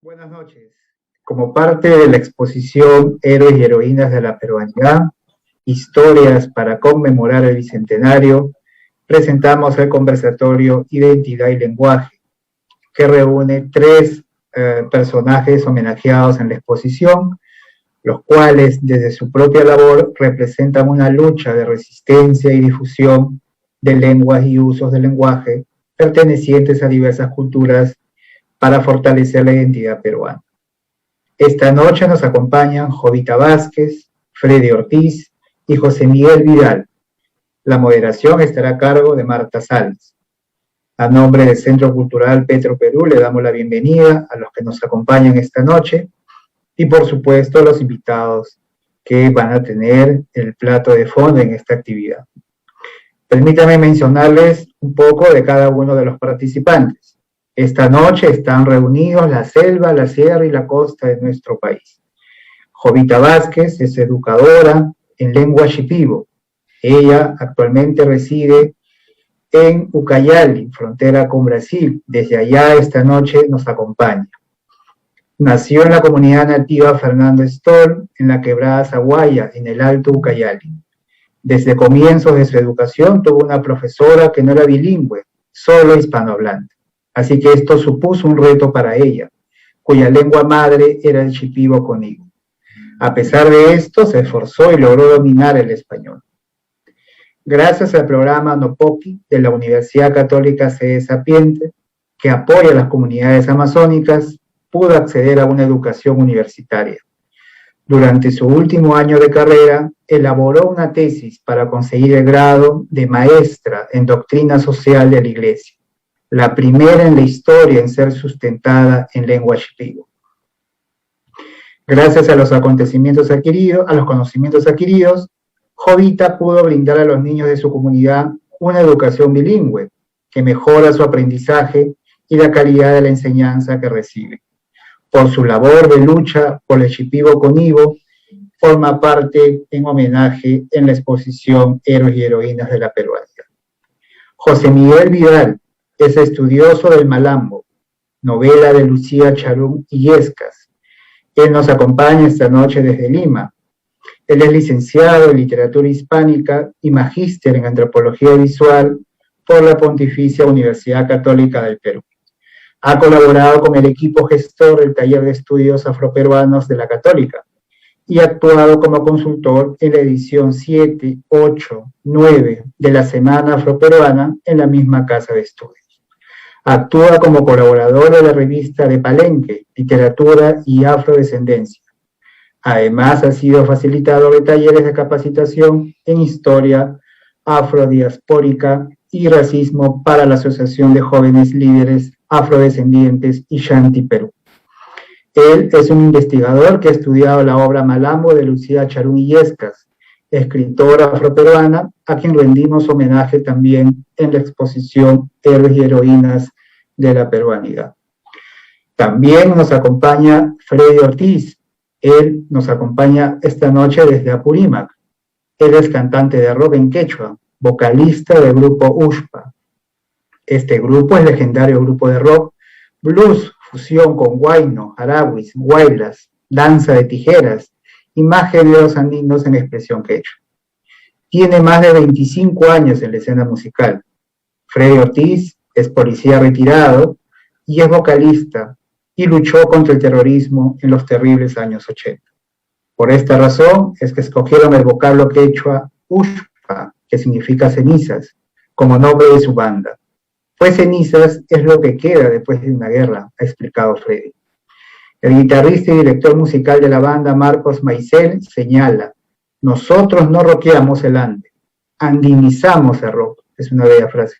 Buenas noches. Como parte de la exposición Héroes y Heroínas de la Peruanidad, Historias para conmemorar el Bicentenario, presentamos el conversatorio Identidad y Lenguaje, que reúne tres personajes homenajeados en la exposición, los cuales desde su propia labor representan una lucha de resistencia y difusión de lenguas y usos del lenguaje pertenecientes a diversas culturas para fortalecer la identidad peruana. Esta noche nos acompañan Jovita Vázquez, Freddy Ortiz y José Miguel Vidal. La moderación estará a cargo de Marta Salas. A nombre del Centro Cultural Petro Perú le damos la bienvenida a los que nos acompañan esta noche y por supuesto a los invitados que van a tener el plato de fondo en esta actividad. Permítanme mencionarles un poco de cada uno de los participantes. Esta noche están reunidos la selva, la sierra y la costa de nuestro país. Jovita Vázquez es educadora en lengua shipibo. Ella actualmente reside en Ucayali, frontera con Brasil. Desde allá esta noche nos acompaña. Nació en la comunidad nativa Fernando Stoll, en la quebrada Zaguaya, en el Alto Ucayali. Desde comienzos de su educación tuvo una profesora que no era bilingüe, solo hispanohablante. Así que esto supuso un reto para ella, cuya lengua madre era el shipibo conigo. A pesar de esto, se esforzó y logró dominar el español. Gracias al programa Nopoki de la Universidad Católica Sede Sapiente, que apoya a las comunidades amazónicas, pudo acceder a una educación universitaria. Durante su último año de carrera, elaboró una tesis para conseguir el grado de maestra en doctrina social de la Iglesia, la primera en la historia en ser sustentada en lengua shipibo. Gracias a los conocimientos adquiridos, Jovita pudo brindar a los niños de su comunidad una educación bilingüe que mejora su aprendizaje y la calidad de la enseñanza que reciben. Por su labor de lucha por el shipibo conigo, forma parte en homenaje en la exposición Héroes y Heroínas de la Peruanidad. José Miguel Vidal es estudioso del Malambo, novela de Lucía Charún Illescas. Él nos acompaña esta noche desde Lima. Él es licenciado en Literatura Hispánica y magíster en Antropología Visual por la Pontificia Universidad Católica del Perú. Ha colaborado con el equipo gestor del Taller de Estudios Afroperuanos de la Católica y ha actuado como consultor en la edición 7, 8, 9 de la Semana Afroperuana en la misma casa de estudios. Actúa como colaborador de la revista de Palenque, Literatura y Afrodescendencia. Además, ha sido facilitador de talleres de capacitación en historia afrodiaspórica y racismo para la Asociación de Jóvenes Líderes Afrodescendientes y Shanti Perú. Él es un investigador que ha estudiado la obra Malambo de Lucía Charún Illescas, escritora afroperuana, a quien rendimos homenaje también en la exposición Héroes y Heroínas de la Peruanidad. También nos acompaña Freddy Ortiz. Él nos acompaña esta noche desde Apurímac. Él es cantante de rock en quechua, vocalista del grupo Ushpa. Este grupo es legendario grupo de rock, blues, fusión con huayno, arawis, guaylas, danza de tijeras y más géneros andinos en expresión quechua. Tiene más de 25 años en la escena musical. Freddy Ortiz es policía retirado y es vocalista y luchó contra el terrorismo en los terribles años 80. Por esta razón es que escogieron el vocablo quechua Ushpa, que significa cenizas, como nombre de su banda. Pues cenizas es lo que queda después de una guerra, ha explicado Freddy. El guitarrista y director musical de la banda, Marcos Maicel, señala: nosotros no rockeamos el ande, andinizamos el rock. Es una bella frase.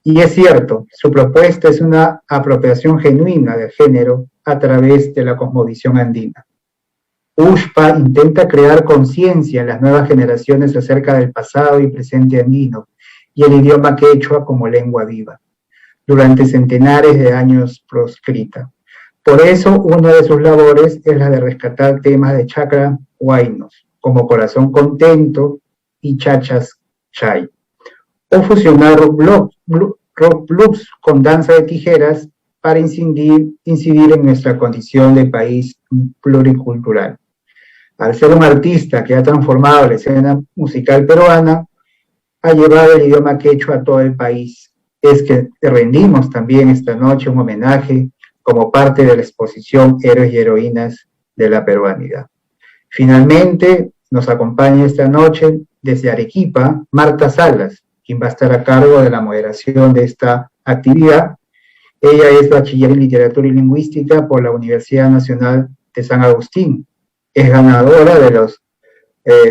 Y es cierto, su propuesta es una apropiación genuina del género a través de la cosmovisión andina. Ushpa intenta crear conciencia en las nuevas generaciones acerca del pasado y presente andino y el idioma quechua como lengua viva, durante centenares de años proscrita. Por eso, una de sus labores es la de rescatar temas de chakra huaynos, como Corazón Contento y Chachas Chay, o fusionar rock blues con danza de tijeras para incidir en nuestra condición de país pluricultural. Al ser un artista que ha transformado la escena musical peruana, ha llevado el idioma quechua a todo el país. Es que rendimos también esta noche un homenaje como parte de la exposición Héroes y Heroínas de la Peruanidad. Finalmente, nos acompaña esta noche desde Arequipa Marta Salas, quien va a estar a cargo de la moderación de esta actividad. Ella es bachiller en Literatura y Lingüística por la Universidad Nacional de San Agustín. Es ganadora de los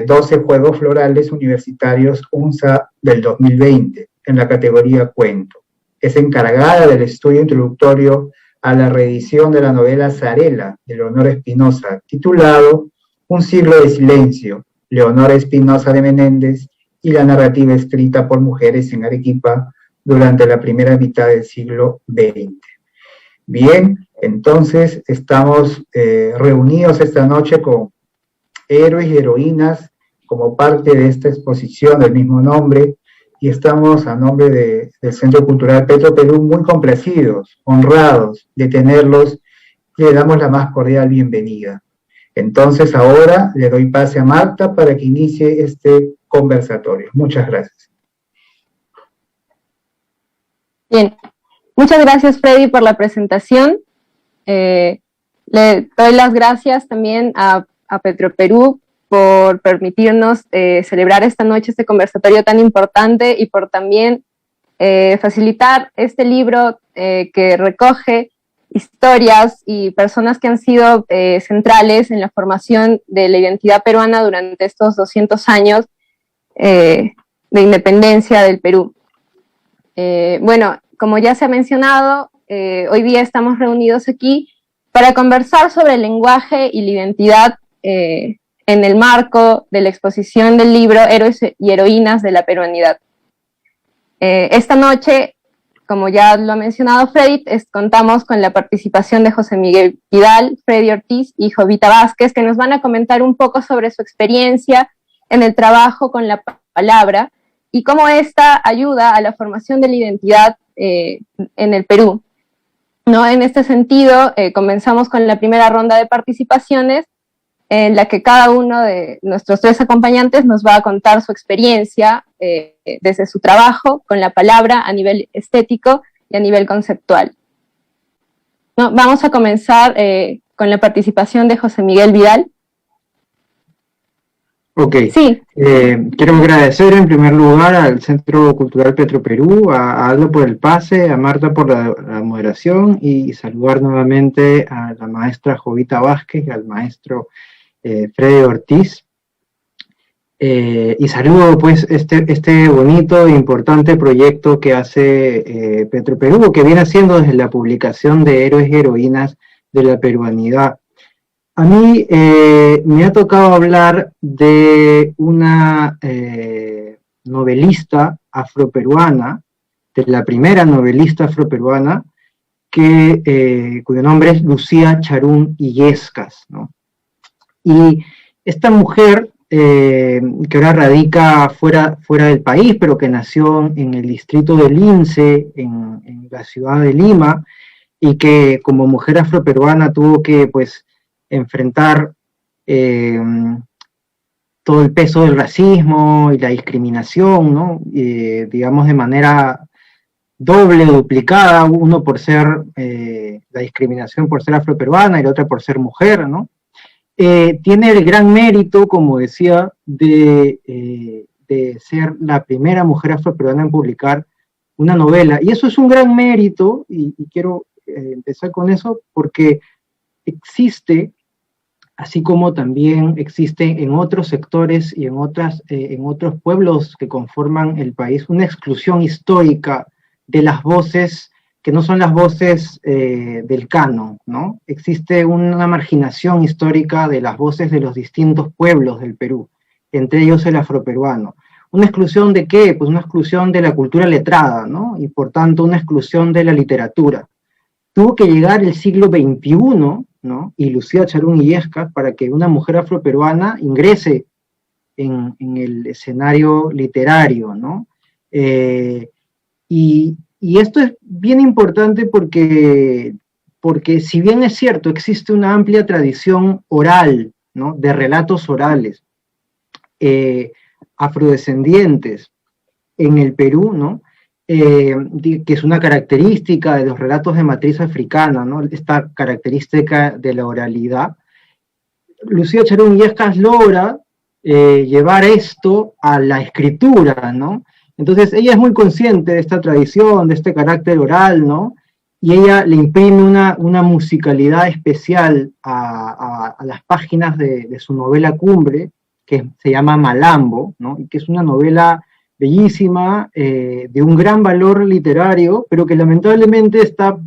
12 Juegos Florales Universitarios UNSA del 2020 en la categoría Cuento. Es encargada del estudio introductorio a la reedición de la novela Zarela de Leonora Espinosa, titulado Un siglo de silencio, Leonora Espinosa de Menéndez y la narrativa escrita por mujeres en Arequipa durante la primera mitad del siglo XX. Bien, entonces estamos reunidos esta noche con héroes y heroínas como parte de esta exposición del mismo nombre, y estamos a nombre del Centro Cultural Petro Perú muy complacidos, honrados de tenerlos, y le damos la más cordial bienvenida. Entonces ahora le doy pase a Marta para que inicie este conversatorio. Muchas gracias. Bien, muchas gracias Freddy por la presentación. Le doy las gracias también a Petro Perú por permitirnos celebrar esta noche este conversatorio tan importante y por también facilitar este libro que recoge historias y personas que han sido centrales en la formación de la identidad peruana durante estos 200 años de independencia del Perú. Bueno, como ya se ha mencionado, hoy día estamos reunidos aquí para conversar sobre el lenguaje y la identidad en el marco de la exposición del libro Héroes y Heroínas de la Peruanidad. Esta noche, como ya lo ha mencionado Freddy, contamos con la participación de José Miguel Vidal, Freddy Ortiz y Jovita Vázquez, que nos van a comentar un poco sobre su experiencia en el trabajo con la palabra y cómo esta ayuda a la formación de la identidad en el Perú. ¿No? En este sentido, comenzamos con la primera ronda de participaciones, en la que cada uno de nuestros tres acompañantes nos va a contar su experiencia desde su trabajo con la palabra a nivel estético y a nivel conceptual. ¿No? Vamos a comenzar con la participación de José Miguel Vidal. Ok, sí. Quiero agradecer en primer lugar al Centro Cultural Petro Perú, a Aldo por el pase, a Marta por la moderación y saludar nuevamente a la maestra Jovita Vázquez y al maestro Freddy Ortiz. Y saludo pues este bonito e importante proyecto que hace Petro Perú, que viene haciendo desde la publicación de Héroes y Heroínas de la Peruanidad. A mí me ha tocado hablar de una novelista afroperuana, de la primera novelista afroperuana, cuyo nombre es Lucía Charún Illescas, ¿no? Y esta mujer, que ahora radica fuera del país, pero que nació en el distrito de Lince, en la ciudad de Lima, y que como mujer afroperuana tuvo que, pues, enfrentar todo el peso del racismo y la discriminación, ¿no? Digamos de manera doble, duplicada, uno por ser la discriminación por ser afroperuana y la otra por ser mujer, ¿no? Tiene el gran mérito, como decía, de ser la primera mujer afroperuana en publicar una novela, y eso es un gran mérito, y quiero empezar con eso, porque existe, así como también existe en otros sectores y en otros pueblos que conforman el país, una exclusión histórica de las voces que no son las voces del canon, ¿no? Existe una marginación histórica de las voces de los distintos pueblos del Perú, entre ellos el afroperuano. ¿Una exclusión de qué? Pues una exclusión de la cultura letrada, ¿no? Y por tanto una exclusión de la literatura. Tuvo que llegar el siglo XXI, ¿no? Y Lucía Charún Illescas para que una mujer afroperuana ingrese en el escenario literario, ¿no? Y Y esto es bien importante porque si bien es cierto, existe una amplia tradición oral, ¿no?, de relatos orales afrodescendientes en el Perú, ¿no?, que es una característica de los relatos de matriz africana, ¿no?, esta característica de la oralidad. Lucía Charún Illescas logra llevar esto a la escritura, ¿no? Entonces ella es muy consciente de esta tradición, de este carácter oral, ¿no? Y ella le imprime una musicalidad especial a las páginas de su novela cumbre, que se llama Malambo, ¿no? Y que es una novela bellísima, de un gran valor literario, pero que lamentablemente está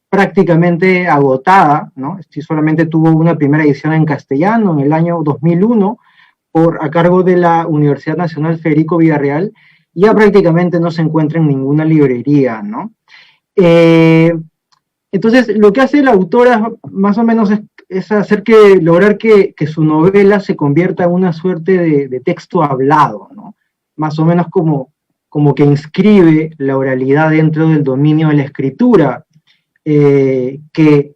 prácticamente agotada, ¿no? Sí, solamente tuvo una primera edición en castellano en el año 2001, a cargo de la Universidad Nacional Federico Villarreal, y ya prácticamente no se encuentra en ninguna librería, ¿no? Entonces, lo que hace la autora más o menos es lograr que su novela se convierta en una suerte de texto hablado, ¿no? Más o menos como que inscribe la oralidad dentro del dominio de la escritura, que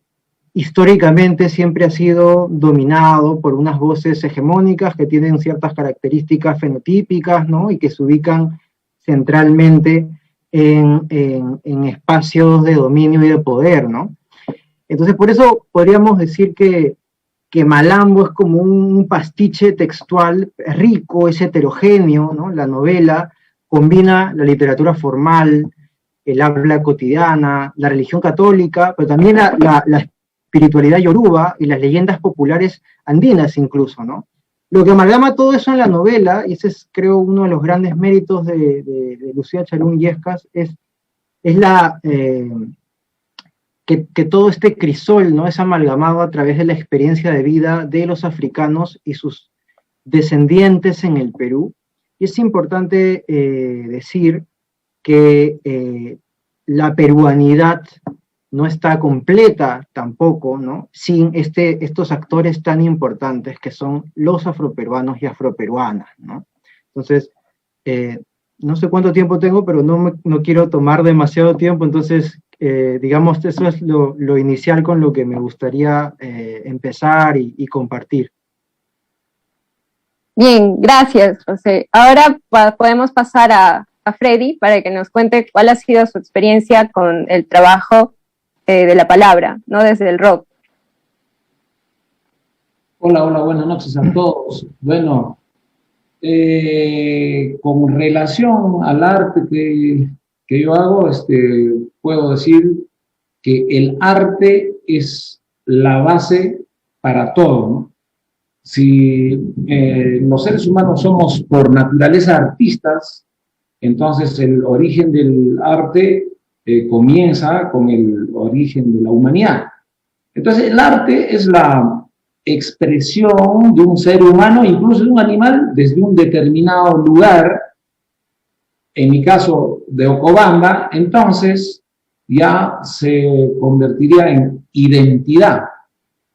históricamente siempre ha sido dominado por unas voces hegemónicas que tienen ciertas características fenotípicas, ¿no? Y que se ubican centralmente en espacios de dominio y de poder, ¿no? Entonces, por eso podríamos decir que Malambo es como un pastiche textual rico, es heterogéneo, ¿no? La novela combina la literatura formal, el habla cotidiana, la religión católica, pero también la espiritualidad yoruba y las leyendas populares andinas incluso, ¿no? Lo que amalgama todo eso en la novela, y ese es, creo, uno de los grandes méritos de Lucía Charún Illescas, es que todo este crisol, ¿no?, es amalgamado a través de la experiencia de vida de los africanos y sus descendientes en el Perú. Y es importante decir que la peruanidad no está completa tampoco, ¿no?, sin estos actores tan importantes que son los afroperuanos y afroperuanas, ¿no? Entonces, no sé cuánto tiempo tengo, pero no quiero tomar demasiado tiempo, entonces, digamos, eso es lo inicial con lo que me gustaría empezar y compartir. Bien, gracias, José. Ahora podemos pasar a Freddy para que nos cuente cuál ha sido su experiencia con el trabajo de la palabra, ¿no?, desde el rock. Hola, buenas noches a todos. Bueno, con relación al arte que yo hago, puedo decir que el arte es la base para todo, ¿no? Si los seres humanos somos por naturaleza artistas, entonces el origen del arte comienza con el origen de la humanidad. Entonces el arte es la expresión de un ser humano, incluso de un animal, desde un determinado lugar, en mi caso de Ocobamba, entonces ya se convertiría en identidad.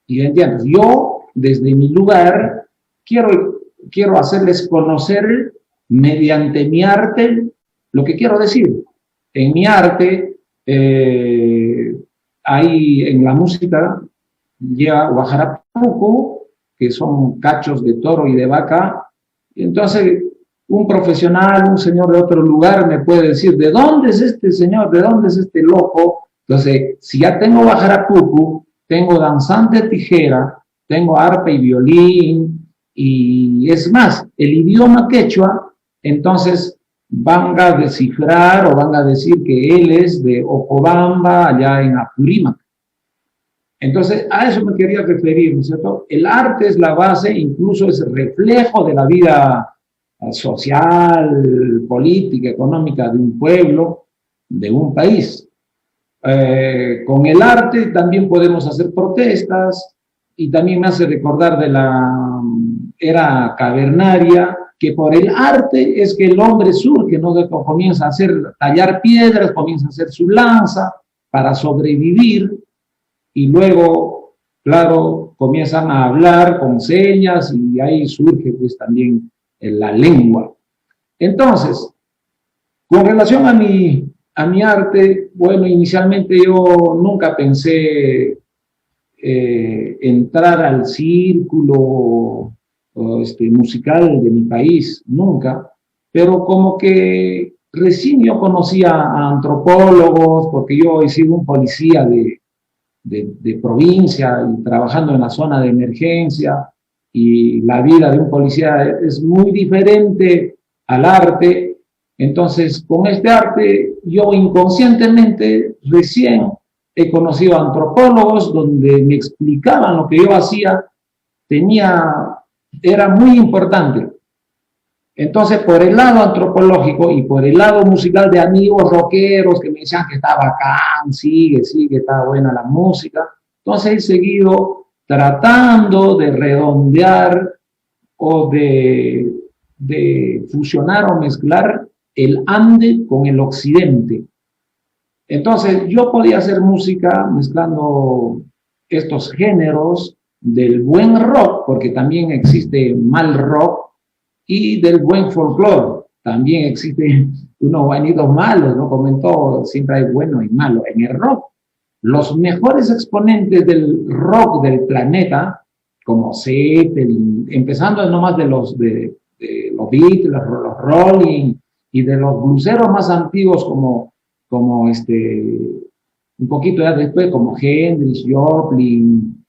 Entonces, yo, desde mi lugar, quiero hacerles conocer mediante mi arte lo que quiero decir. En mi arte, hay en la música, lleva guajarapuco, que son cachos de toro y de vaca. Entonces, un profesional, un señor de otro lugar me puede decir, ¿de dónde es este señor? ¿De dónde es este loco? Entonces, si ya tengo guajarapuco, tengo danzante tijera, tengo arpa y violín, y es más, el idioma quechua, entonces van a descifrar o van a decir que él es de Ocobamba, allá en Apurímac. Entonces, a eso me quería referir, ¿no es cierto? El arte es la base, incluso es reflejo de la vida social, política, económica de un pueblo, de un país. Con el arte también podemos hacer protestas, y también me hace recordar de la era cavernaria, que por el arte es que el hombre surge, ¿no? Comienza a tallar piedras, comienza a hacer su lanza para sobrevivir, y luego, claro, comienzan a hablar con señas, y ahí surge pues también la lengua. Entonces, con relación a mi a mi arte, bueno, inicialmente yo nunca pensé entrar al círculo musical de mi país, nunca, pero como que recién yo conocía a antropólogos, porque yo he sido un policía de provincia y trabajando en la zona de emergencia, y la vida de un policía es muy diferente al arte. Entonces, con este arte, yo inconscientemente recién he conocido a antropólogos donde me explicaban lo que yo hacía, era muy importante. Entonces, por el lado antropológico y por el lado musical de amigos rockeros que me decían que está bacán, sigue, está buena la música, entonces he seguido tratando de redondear o de fusionar o mezclar el Ande con el Occidente. Entonces, yo podía hacer música mezclando estos géneros del buen rock, porque también existe mal rock, y del buen folclore. También existen unos buenitos malos, ¿no? Como en todo, siempre hay bueno y malo. En el rock, los mejores exponentes del rock del planeta, como Zeppelin, empezando nomás de los Beatles, los Rolling, y de los blueseros más antiguos como un poquito ya después, como Hendrix, Joplin,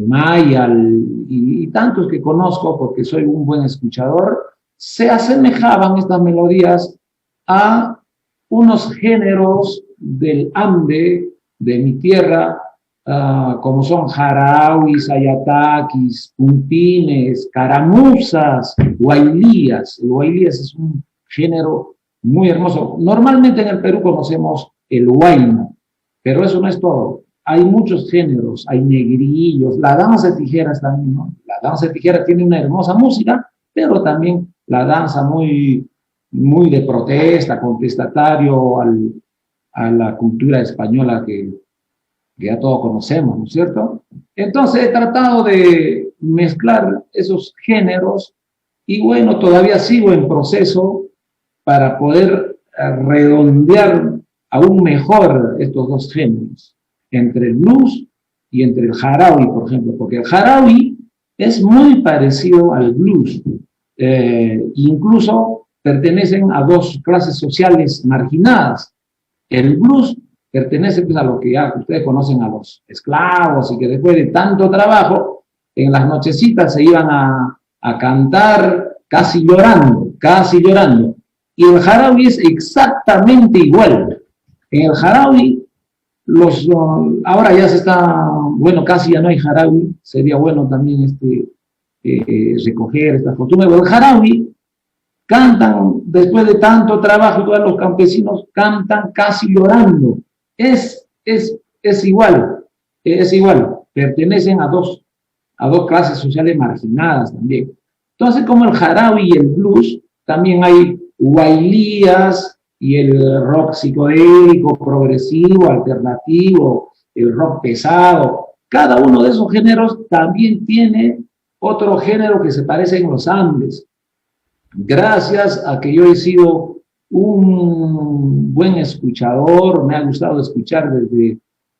Mayall y tantos que conozco porque soy un buen escuchador, se asemejaban estas melodías a unos géneros del Ande, de mi tierra, como son jarauis, ayataquis, puntines, caramuzas, huaylías. El huaylías es un género muy hermoso. Normalmente en el Perú conocemos el huayno, pero eso no es todo. Hay muchos géneros, hay negrillos, la danza de tijeras también, ¿no? La danza de tijeras tiene una hermosa música, pero también la danza muy, muy de protesta, contestatario a la cultura española que ya todos conocemos, ¿no es cierto? Entonces he tratado de mezclar esos géneros y bueno, todavía sigo en proceso para poder redondear aún mejor estos dos géneros, entre el blues y entre el jaraui, por ejemplo, porque el jaraui es muy parecido al blues, incluso pertenecen a dos clases sociales marginadas. El blues pertenece pues, a lo que ya ustedes conocen, a los esclavos, y que después de tanto trabajo, en las nochecitas se iban a cantar casi llorando, casi llorando. Y el jaraui es exactamente igual. En el jaraui, ahora ya se está, bueno, casi ya no hay jaraui, sería bueno también recoger estas costumbres. Pero el jaraui cantan, después de tanto trabajo, todos los campesinos cantan casi llorando. Es igual, pertenecen a dos clases sociales marginadas también. Entonces, como el jaraui y el blues, también hay huaylías y el rock psicodélico, progresivo, alternativo, el rock pesado. Cada uno de esos géneros también tiene otro género que se parece en los Andes. Gracias a que yo he sido un buen escuchador, me ha gustado escuchar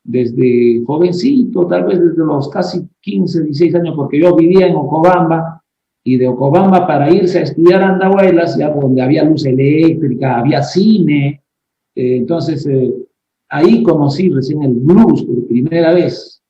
desde jovencito, tal vez desde los casi 15, 16 años, porque yo vivía en Ocobamba, y de Ocobamba para irse a estudiar a Andahuaylas, ya donde había luz eléctrica, había cine, entonces ahí conocí recién el blues por primera vez.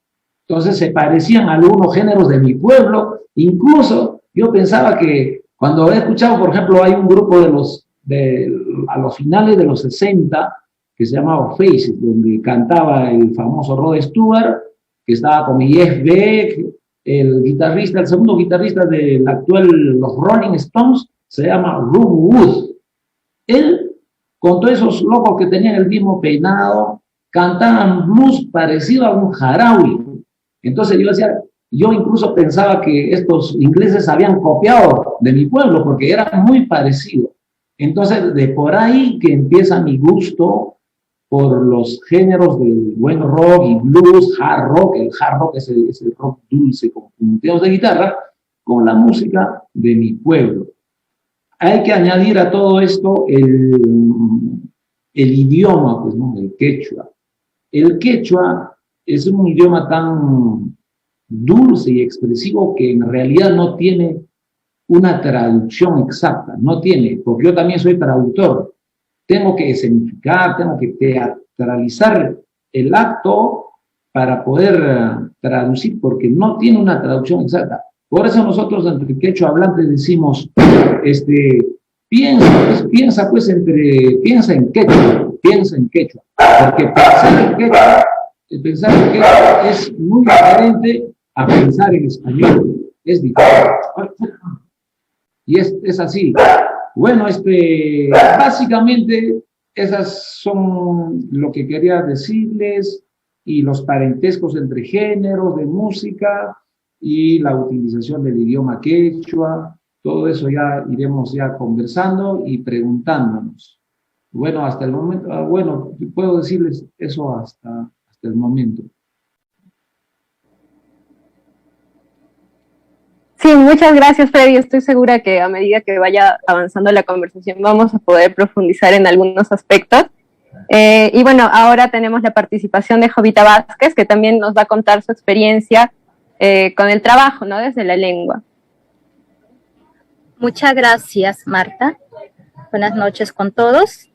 Entonces se parecían a algunos géneros de mi pueblo, incluso yo pensaba que cuando he escuchado, por ejemplo, hay un grupo a los finales de los 60, que se llamaba Faces, donde cantaba el famoso Rod Stewart, que estaba con Jeff Beck, el segundo guitarrista del actual los Rolling Stones, se llama Rube Wood. Él, con todos esos locos que tenían el mismo peinado, cantaban blues parecido a un jaraui. Entonces yo incluso pensaba que estos ingleses habían copiado de mi pueblo, porque era muy parecido. Entonces, de por ahí que empieza mi gusto por los géneros del buen rock y blues, hard rock. El hard rock es el rock dulce con punteos de guitarra, con la música de mi pueblo. Hay que añadir a todo esto el el idioma, pues, ¿no? El quechua. El quechua es un idioma tan dulce y expresivo que en realidad no tiene una traducción exacta, no tiene, porque yo también soy traductor. Tengo que escenificar, tengo que teatralizar el acto para poder traducir, porque no tiene una traducción exacta. Por eso nosotros entre quechua hablantes decimos, piensa en quechua, porque pensar en quechua es muy diferente a pensar en español, es diferente. Y es así. Bueno, básicamente esas son lo que quería decirles, y los parentescos entre géneros de música y la utilización del idioma quechua. Todo eso ya iremos ya conversando y preguntándonos. Bueno, hasta el momento, bueno, puedo decirles eso hasta el momento. Sí, muchas gracias, Freddy. Estoy segura que a medida que vaya avanzando la conversación vamos a poder profundizar en algunos aspectos. Y bueno, ahora tenemos la participación de Jovita Vázquez, que también nos va a contar su experiencia con el trabajo, ¿no? Desde la lengua. Muchas gracias, Marta. Buenas noches con todos,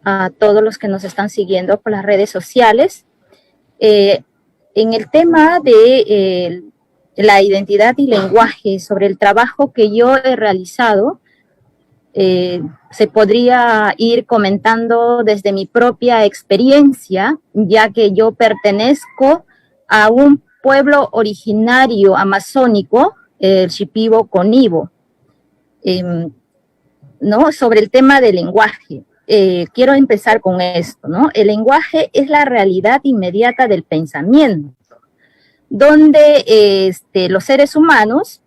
a todos los que nos están siguiendo por las redes sociales. En el tema de la identidad y lenguaje, sobre el trabajo que yo he realizado, se podría ir comentando desde mi propia experiencia, ya que yo pertenezco a un pueblo originario amazónico, el Shipibo Conibo, ¿no? Sobre el tema del lenguaje. Quiero empezar con esto, ¿no? El lenguaje es la realidad inmediata del pensamiento, donde los seres humanos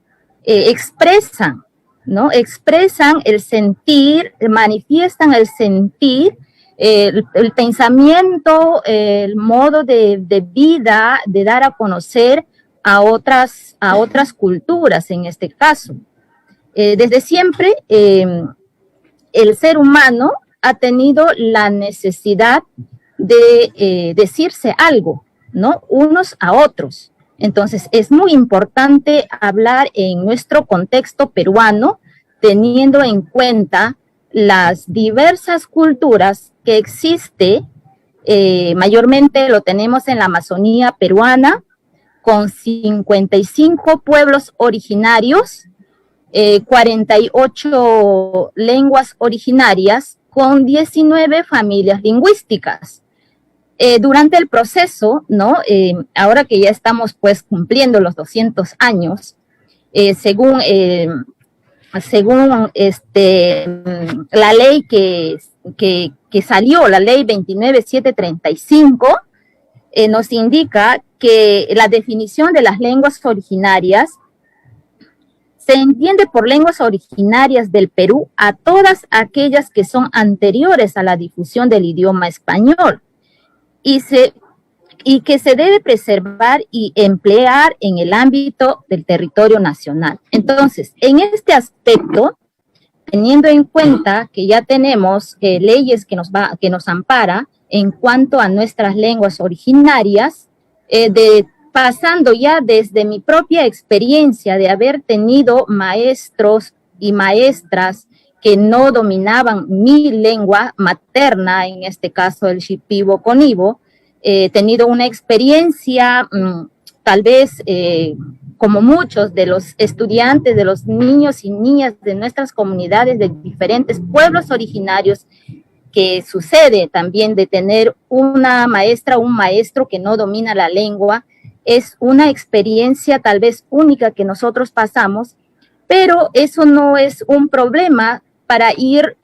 expresan, ¿no? Expresan el sentir, manifiestan el sentir, el pensamiento, el modo de vida, de dar a conocer a otras culturas en este caso. Desde siempre, el ser humano ha tenido la necesidad de decirse algo, ¿no? Unos a otros. Entonces, es muy importante hablar en nuestro contexto peruano, teniendo en cuenta las diversas culturas que existe, mayormente lo tenemos en la Amazonía peruana, con 55 pueblos originarios, 48 lenguas originarias, con 19 familias lingüísticas. Durante el proceso, ¿no? Ahora que ya estamos pues cumpliendo los 200 años, según la ley que salió, la ley 29735, nos indica que la definición de las lenguas originarias se entiende por lenguas originarias del Perú a todas aquellas que son anteriores a la difusión del idioma español, y que se debe preservar y emplear en el ámbito del territorio nacional. Entonces, en este aspecto, teniendo en cuenta que ya tenemos leyes que nos ampara en cuanto a nuestras lenguas originarias, pasando ya desde mi propia experiencia de haber tenido maestros y maestras que no dominaban mi lengua materna, en este caso el Shipibo Conibo, tenido una experiencia tal vez como muchos de los estudiantes, de los niños y niñas de nuestras comunidades de diferentes pueblos originarios, que sucede también de tener una maestra o un maestro que no domina la lengua. Es una experiencia tal vez única que nosotros pasamos, pero eso no es un problema para ir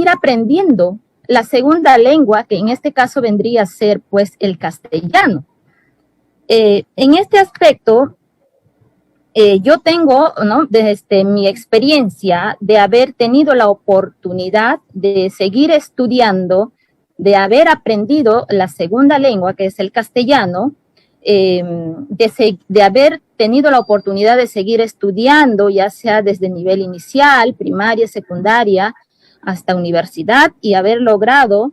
aprendiendo la segunda lengua, que en este caso vendría a ser pues el castellano. En este aspecto, yo tengo, ¿no? Desde mi experiencia de haber tenido la oportunidad de seguir estudiando, de haber aprendido la segunda lengua, que es el castellano, de haber tenido la oportunidad de seguir estudiando, ya sea desde nivel inicial, primaria, secundaria, hasta universidad y haber logrado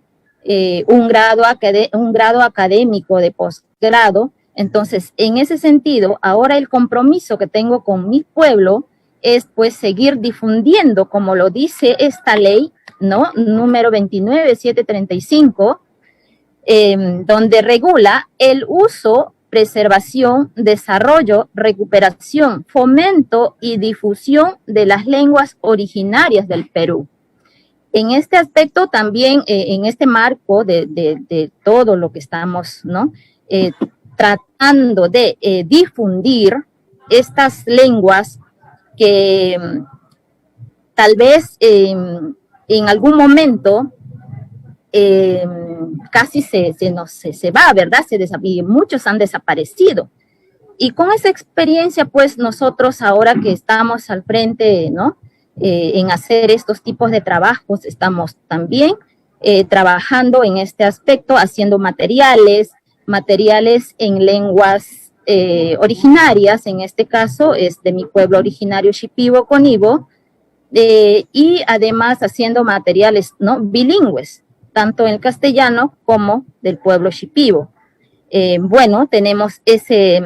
un grado académico de posgrado. Entonces, en ese sentido, ahora el compromiso que tengo con mi pueblo es pues seguir difundiendo, como lo dice esta ley, ¿no? Número 29735, donde regula el uso, preservación, desarrollo, recuperación, fomento y difusión de las lenguas originarias del Perú. En este aspecto también, en este marco de todo lo que estamos, ¿no? Tratando de difundir estas lenguas que tal vez en algún momento casi se va, ¿verdad? Y muchos han desaparecido. Y con esa experiencia, pues nosotros ahora que estamos al frente, ¿no? En hacer estos tipos de trabajos, estamos también trabajando en este aspecto, haciendo materiales en lenguas originarias, en este caso es de mi pueblo originario Shipibo Conibo, y además haciendo materiales, ¿no? Bilingües, tanto en castellano como del pueblo Shipibo. Bueno, tenemos ese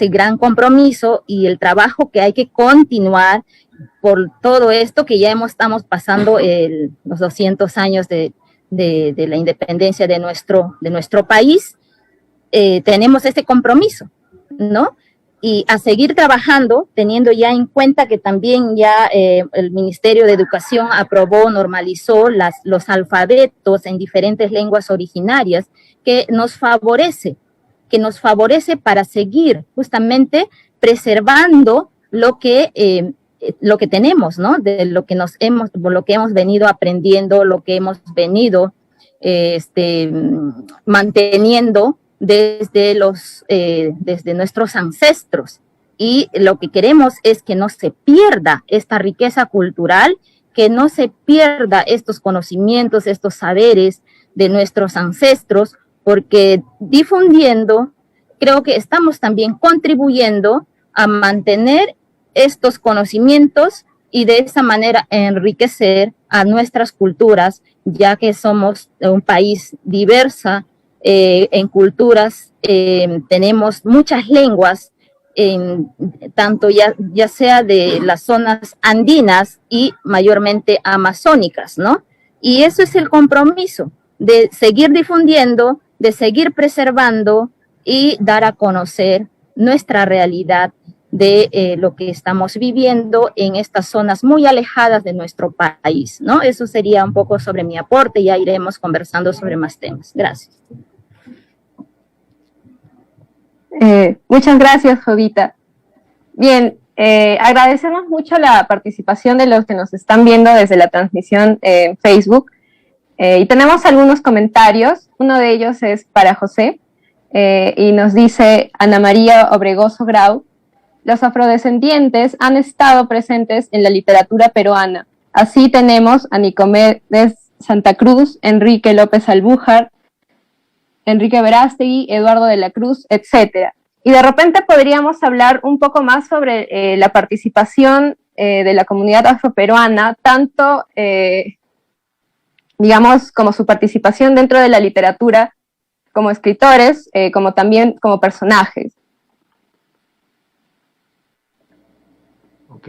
gran compromiso y el trabajo que hay que continuar por todo esto que ya estamos pasando los 200 años de la independencia de nuestro país. Tenemos este compromiso, ¿no? Y a seguir trabajando, teniendo ya en cuenta que también ya el Ministerio de Educación aprobó, normalizó los alfabetos en diferentes lenguas originarias, que nos favorece para seguir justamente preservando lo que tenemos, ¿no? De lo que hemos venido aprendiendo, lo que hemos venido manteniendo desde nuestros ancestros. Y lo que queremos es que no se pierda esta riqueza cultural, que no se pierda estos conocimientos, estos saberes de nuestros ancestros, porque difundiendo, creo que estamos también contribuyendo a mantener estos conocimientos y de esa manera enriquecer a nuestras culturas, ya que somos un país diverso en culturas, tenemos muchas lenguas, tanto ya sea de las zonas andinas y mayormente amazónicas, ¿no? Y eso es el compromiso, de seguir difundiendo, de seguir preservando y dar a conocer nuestra realidad de lo que estamos viviendo en estas zonas muy alejadas de nuestro país, ¿no? Eso sería un poco sobre mi aporte, ya iremos conversando sobre más temas. Gracias. Muchas gracias, Jovita. Bien, agradecemos mucho la participación de los que nos están viendo desde la transmisión en Facebook. Y tenemos algunos comentarios. Uno de ellos es para José, y nos dice Ana María Obregoso Grau: los afrodescendientes han estado presentes en la literatura peruana. Así tenemos a Nicomedes Santa Cruz, Enrique López Albújar, Enrique Verástegui, Eduardo de la Cruz, etc. Y de repente podríamos hablar un poco más sobre la participación de la comunidad afroperuana, tanto, digamos, como su participación dentro de la literatura, como escritores, como también como personajes. Ok,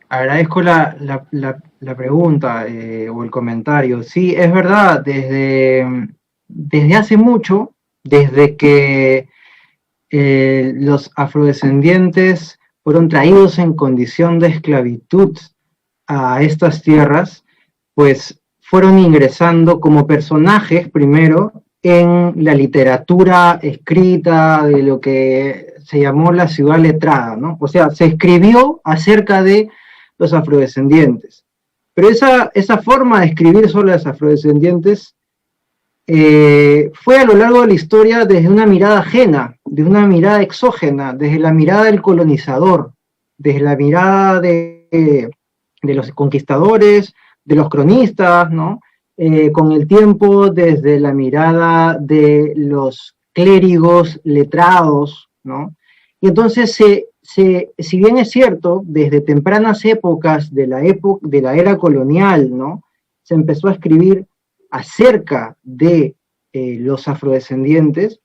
agradezco la pregunta o el comentario. Sí, es verdad, desde hace mucho, desde que los afrodescendientes fueron traídos en condición de esclavitud a estas tierras, pues fueron ingresando como personajes primero en la literatura escrita de lo que se llamó la ciudad letrada, ¿no? O sea, se escribió acerca de los afrodescendientes. Pero esa forma de escribir sobre los afrodescendientes fue a lo largo de la historia desde una mirada ajena, de una mirada exógena, desde la mirada del colonizador, desde la mirada de los conquistadores, de los cronistas, ¿no? Con el tiempo desde la mirada de los clérigos letrados, ¿no? Y entonces, si bien es cierto, desde tempranas épocas de la era colonial, ¿no?, se empezó a escribir acerca de los afrodescendientes,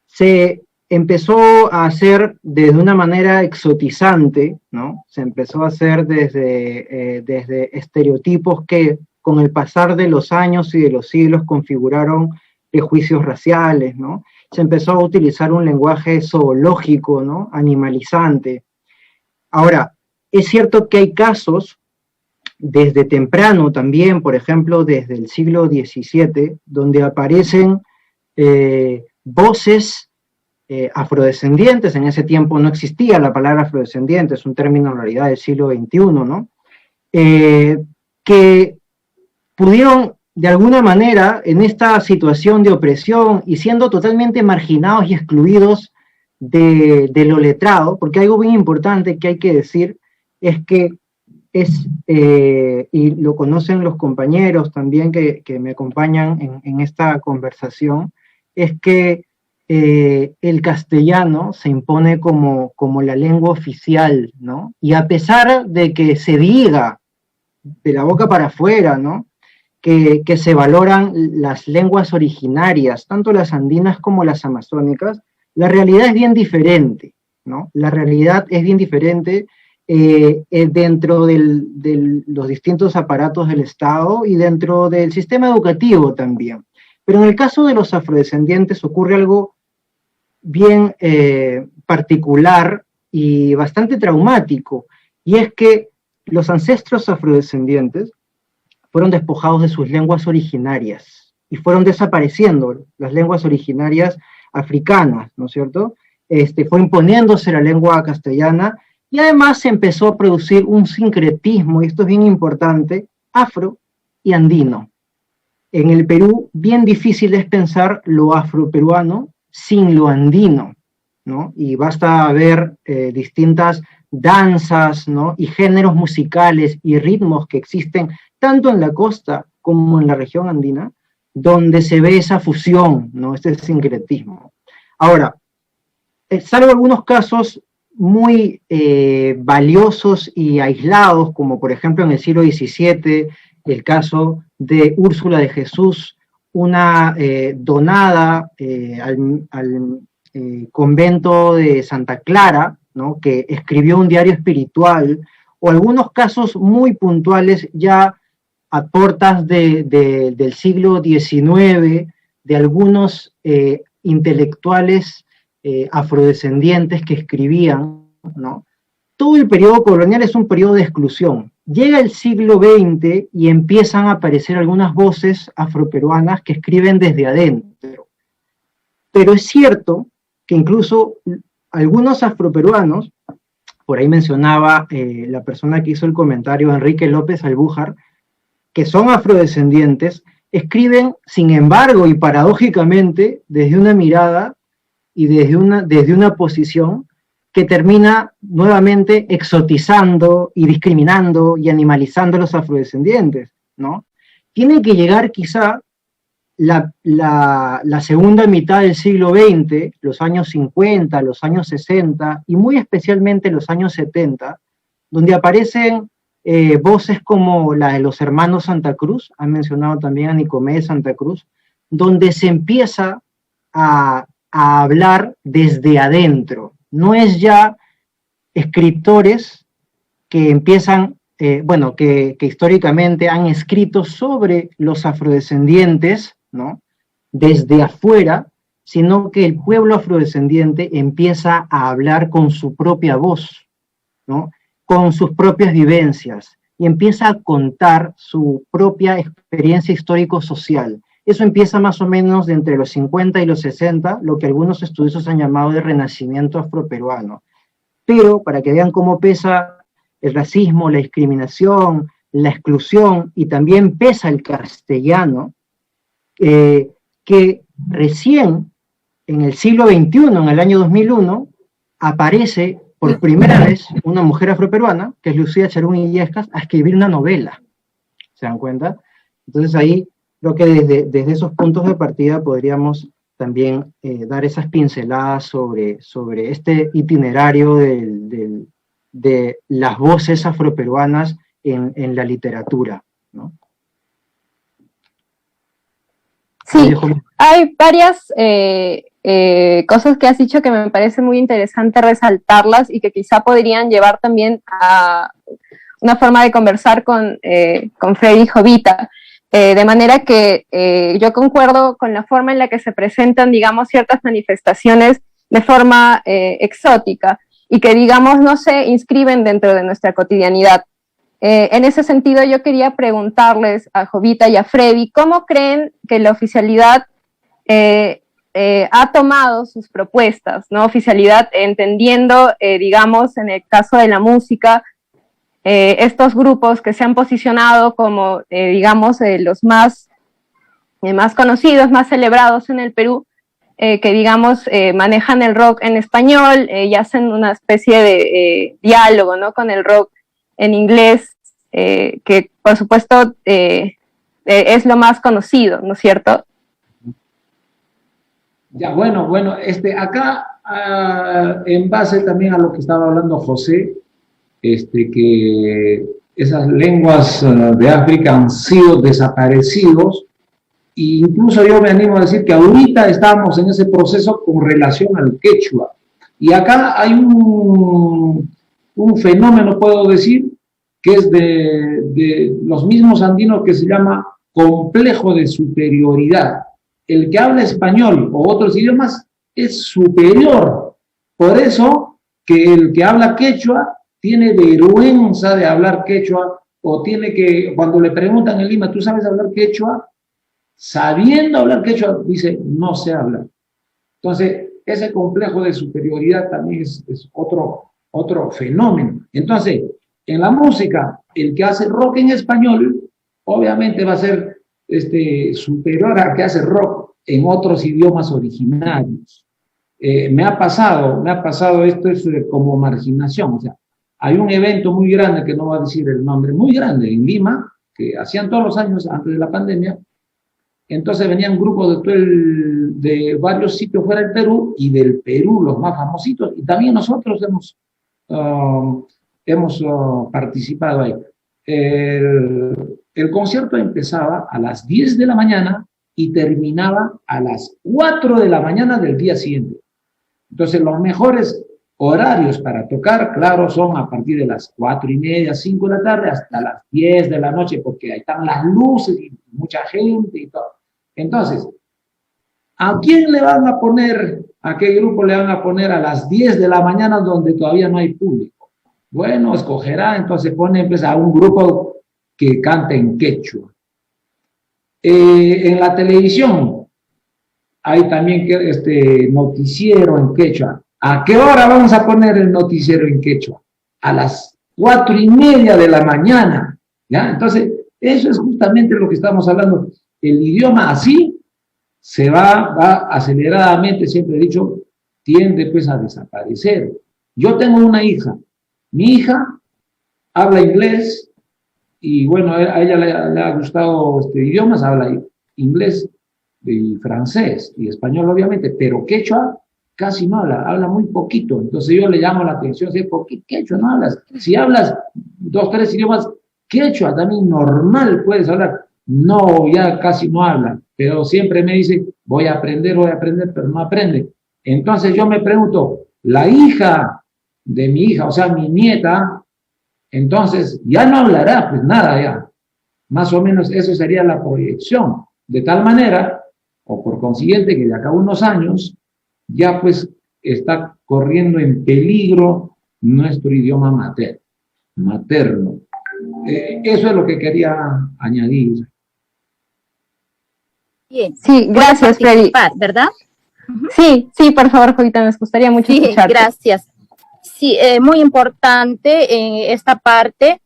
se empezó a hacer de una manera exotizante, ¿no? Se empezó a hacer desde estereotipos que con el pasar de los años y de los siglos configuraron prejuicios raciales, ¿no? Se empezó a utilizar un lenguaje zoológico, ¿no?, animalizante. Ahora, es cierto que hay casos desde temprano también, por ejemplo, desde el siglo XVII, donde aparecen voces afrodescendientes. En ese tiempo no existía la palabra afrodescendiente, es un término en realidad del siglo XXI, ¿no? Que pudieron de alguna manera en esta situación de opresión y siendo totalmente marginados y excluidos de lo letrado, porque algo bien importante que hay que decir es que y lo conocen los compañeros también que me acompañan en esta conversación, es que el castellano se impone como la lengua oficial, ¿no? Y a pesar de que se diga de la boca para afuera, ¿no?, que se valoran las lenguas originarias, tanto las andinas como las amazónicas, la realidad es bien diferente, ¿no? La realidad es bien diferente dentro de los distintos aparatos del Estado y dentro del sistema educativo también. Pero en el caso de los afrodescendientes ocurre algo bien particular y bastante traumático, y es que los ancestros afrodescendientes fueron despojados de sus lenguas originarias y fueron desapareciendo las lenguas originarias africanas, ¿no es cierto? Fue imponiéndose la lengua castellana y además se empezó a producir un sincretismo, y esto es bien importante, afro y andino. En el Perú, bien difícil es pensar lo afroperuano sin lo andino, ¿no? Y basta ver distintas danzas, ¿no?, y géneros musicales y ritmos que existen tanto en la costa como en la región andina, donde se ve esa fusión, ¿no?, este sincretismo. Ahora, salvo algunos casos muy valiosos y aislados, como por ejemplo en el siglo XVII, el caso de Úrsula de Jesús, una donada al convento de Santa Clara, ¿no?, que escribió un diario espiritual, o algunos casos muy puntuales ya a portas del siglo XIX, de algunos intelectuales afrodescendientes que escribían, ¿no? Todo el periodo colonial es un periodo de exclusión. Llega el siglo XX y empiezan a aparecer algunas voces afroperuanas que escriben desde adentro. Pero es cierto que incluso algunos afroperuanos, por ahí mencionaba la persona que hizo el comentario, Enrique López Albújar, que son afrodescendientes, escriben, sin embargo, y paradójicamente, desde una mirada y desde una posición que termina nuevamente exotizando y discriminando y animalizando a los afrodescendientes, ¿no? Tiene que llegar quizá la segunda mitad del siglo XX, los años 50, los años 60 y muy especialmente los años 70, donde aparecen voces como la de los hermanos Santa Cruz, han mencionado también a Nicomé Santa Cruz, donde se empieza a hablar desde adentro. No es ya escritores que empiezan, que históricamente han escrito sobre los afrodescendientes, ¿no?, desde afuera, sino que el pueblo afrodescendiente empieza a hablar con su propia voz, ¿no?, con sus propias vivencias, y empieza a contar su propia experiencia histórico-social. Eso empieza más o menos de entre los 50 y los 60, lo que algunos estudiosos han llamado de renacimiento afroperuano. Pero, para que vean cómo pesa el racismo, la discriminación, la exclusión, y también pesa el castellano, que recién en el siglo XXI, en el año 2001, aparece por primera vez una mujer afroperuana, que es Lucía Charún Illescas, a escribir una novela. ¿Se dan cuenta? Entonces ahí creo que desde esos puntos de partida podríamos también dar esas pinceladas sobre este itinerario de las voces afroperuanas en la literatura, ¿no? Sí, hay varias cosas que has dicho que me parece muy interesante resaltarlas y que quizá podrían llevar también a una forma de conversar con Freddy Jovita. De manera que yo concuerdo con la forma en la que se presentan, digamos, ciertas manifestaciones de forma exótica y que, digamos, no se inscriben dentro de nuestra cotidianidad. En ese sentido, yo quería preguntarles a Jovita y a Freddy, ¿cómo creen que la oficialidad ha tomado sus propuestas, ¿no? Oficialidad entendiendo, digamos, en el caso de la música, estos grupos que se han posicionado como, digamos, los más conocidos, más celebrados en el Perú, que, digamos, manejan el rock en español y hacen una especie de diálogo, ¿no?, con el rock en inglés, que por supuesto es lo más conocido, ¿no es cierto? Ya, bueno, acá, en base también a lo que estaba hablando José, que esas lenguas de África han sido desaparecidos, e incluso yo me animo a decir que ahorita estamos en ese proceso con relación al quechua. Y acá hay un fenómeno, puedo decir, que es de los mismos andinos, que se llama complejo de superioridad. El que habla español o otros idiomas es superior. Por eso que el que habla quechua tiene vergüenza de hablar quechua, o tiene que, cuando le preguntan en Lima, ¿tú sabes hablar quechua? Sabiendo hablar quechua, dice, no sé hablar. Entonces, ese complejo de superioridad también es otro fenómeno. Entonces, en la música, el que hace rock en español, obviamente va a ser superior al que hace rock en otros idiomas originarios. Me ha pasado esto es como marginación. O sea, hay un evento muy grande, que no voy a decir el nombre, muy grande en Lima, que hacían todos los años antes de la pandemia. Entonces venían grupos de varios sitios fuera del Perú, y del Perú los más famositos, y también nosotros hemos participado ahí. El concierto empezaba a las 10 de la mañana y terminaba a las 4 de la mañana del día siguiente. Entonces, los mejores horarios para tocar, claro, son a partir de las 4:30, 5 de la tarde, hasta las 10 de la noche, porque ahí están las luces y mucha gente y todo. Entonces, ¿a quién le van a poner, a qué grupo le van a poner a las 10 de la mañana donde todavía no hay público? Bueno, escogerá, entonces pone a un grupo que canta en quechua. En la televisión hay también noticiero en quechua. ¿A qué hora vamos a poner el noticiero en quechua? A las 4:30 de la mañana, ¿ya? Entonces, eso es justamente lo que estamos hablando. El idioma así se va aceleradamente, siempre he dicho, tiende pues a desaparecer. Yo tengo una hija. Mi hija habla inglés, y bueno, a ella le ha gustado idiomas, habla inglés y francés y español obviamente, pero quechua casi no habla muy poquito. Entonces yo le llamo la atención, ¿por qué quechua no hablas? Si hablas 2, 3 idiomas, quechua también normal puedes hablar. No, ya casi no habla, pero siempre me dice, voy a aprender, pero no aprende. Entonces yo me pregunto, la hija de mi hija, o sea, mi nieta, entonces ya no hablará, pues nada ya. Más o menos eso sería la proyección. De tal manera, o por consiguiente, que de acá a unos años, ya pues está corriendo en peligro nuestro idioma materno. Eso es lo que quería añadir. Bien. Sí, gracias, Freddy. ¿Verdad? Sí, por favor, Jovita, nos gustaría mucho escucharte. Gracias. Sí, muy importante en esta parte.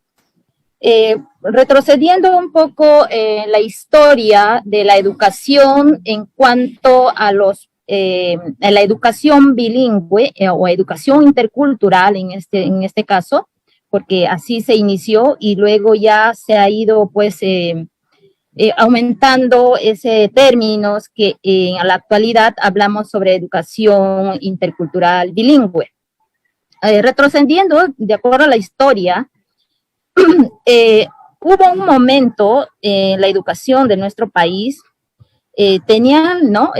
Retrocediendo un poco la historia de la educación en cuanto a la educación bilingüe o educación intercultural en este caso, porque así se inició y luego ya se ha ido pues aumentando ese términos que en la actualidad hablamos sobre educación intercultural bilingüe. Retrocediendo, de acuerdo a la historia, hubo un momento en la educación de nuestro país, tenían, ¿no?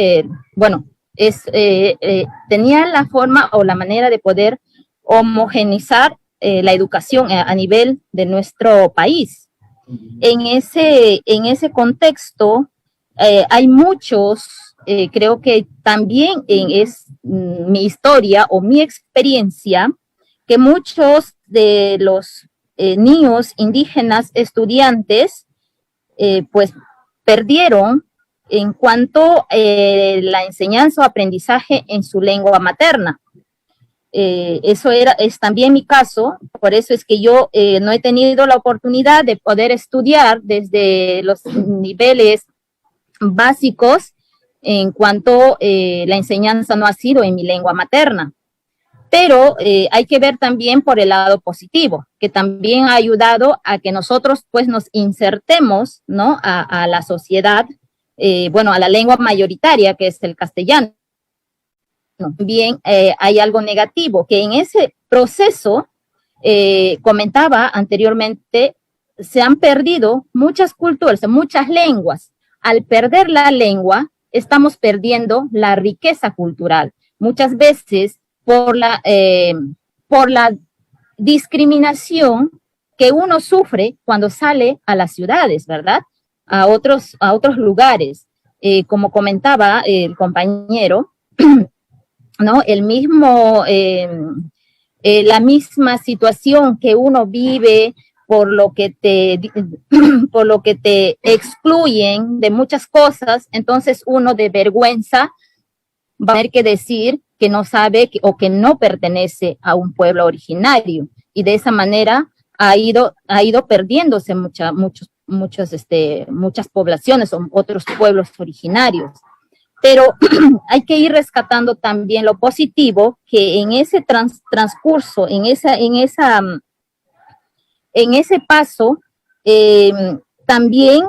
Tenían la forma o la manera de poder homogeneizar la educación a nivel de nuestro país. En ese contexto, hay muchos, creo que también es mi historia o mi experiencia, que muchos de los niños indígenas estudiantes, pues perdieron en cuanto a la enseñanza o aprendizaje en su lengua materna. Eso es también mi caso, por eso es que yo no he tenido la oportunidad de poder estudiar desde los niveles básicos en cuanto la enseñanza no ha sido en mi lengua materna. Pero hay que ver también por el lado positivo, que también ha ayudado a que nosotros pues nos insertemos, ¿no? a la sociedad, a la lengua mayoritaria, que es el castellano. También hay algo negativo, que en ese proceso, comentaba anteriormente, se han perdido muchas culturas, muchas lenguas. Al perder la lengua, estamos perdiendo la riqueza cultural. Muchas veces por la discriminación que uno sufre cuando sale a las ciudades, ¿verdad? A otros lugares. Como comentaba el compañero, ¿no? La misma situación que uno vive por lo que te excluyen de muchas cosas, entonces uno de vergüenza va a tener que decir que no sabe o que no pertenece a un pueblo originario, y de esa manera ha ido perdiéndose muchas poblaciones o otros pueblos originarios. Pero hay que ir rescatando también lo positivo, que en ese transcurso, en ese paso, también